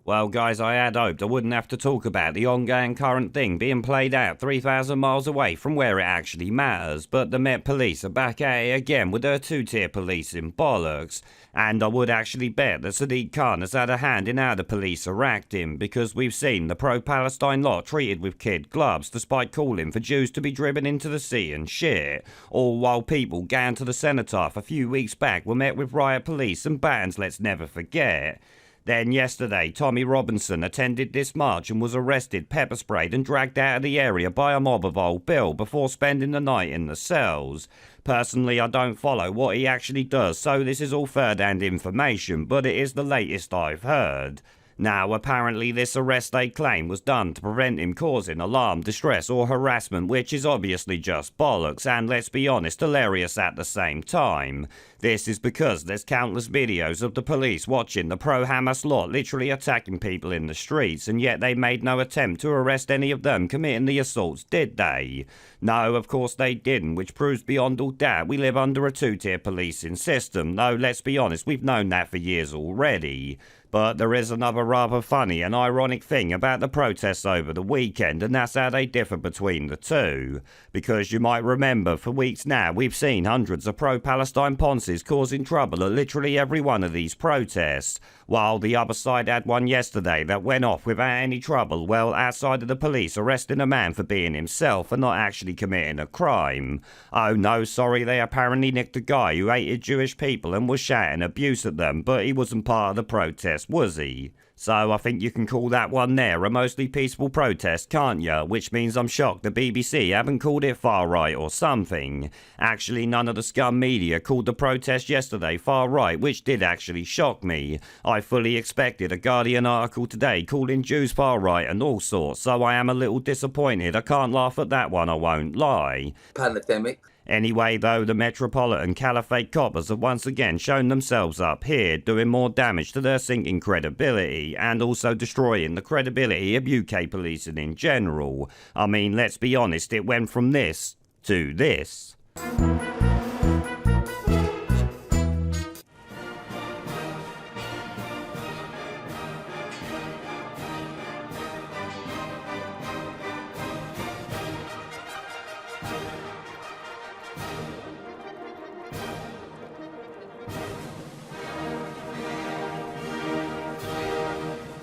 Well, guys, I had hoped I wouldn't have to talk about the ongoing current thing being played out 3,000 miles away from where it actually matters, but the Met Police are back at it again with their two-tier policing bollocks. And I would actually bet that Sadiq Khan has had a hand in how the police are acting, because we've seen the pro-Palestine lot treated with kid gloves despite calling for Jews to be driven into the sea and shit, all while people going to the cenotaph a few weeks back were met with riot police and bans let's never forget. Then yesterday, Tommy Robinson attended this march and was arrested, pepper sprayed and dragged out of the area by a mob of Old Bill before spending the night in the cells. Personally, I don't follow what he actually does, so this is all third-hand information, but it is the latest I've heard. Now, apparently this arrest they claim was done to prevent him causing alarm, distress or harassment, which is obviously just bollocks and, let's be honest, hilarious at the same time. This is because there's countless videos of the police watching the pro-Hamas lot literally attacking people in the streets, and yet they made no attempt to arrest any of them committing the assaults, did they? No, of course they didn't, which proves beyond all doubt we live under a two-tier policing system, though let's be honest, we've known that for years already. But there is another rather funny and ironic thing about the protests over the weekend, and that's how they differ between the two. Because you might remember, for weeks now, we've seen hundreds of pro-Palestine ponces causing trouble at literally every one of these protests, while the other side had one yesterday that went off without any trouble, well, outside of the police arresting a man for being himself and not actually committing a crime. Oh no, sorry, they apparently nicked a guy who hated Jewish people and was shouting abuse at them, but he wasn't part of the protest, was he? So I think you can call that one there a mostly peaceful protest, can't ya? Which means I'm shocked the BBC haven't called it far right or something. Actually, none of the scum media called the protest yesterday far right, which did actually shock me. I fully expected a Guardian article today calling Jews far right and all sorts, so I am a little disappointed. I can't laugh at that one, I won't lie. Pandemic. Anyway, though, the Metropolitan Caliphate coppers have once again shown themselves up here, doing more damage to their sinking credibility, and also destroying the credibility of UK policing in general. I mean, let's be honest, it went from this to this.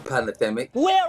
Pandemic. Where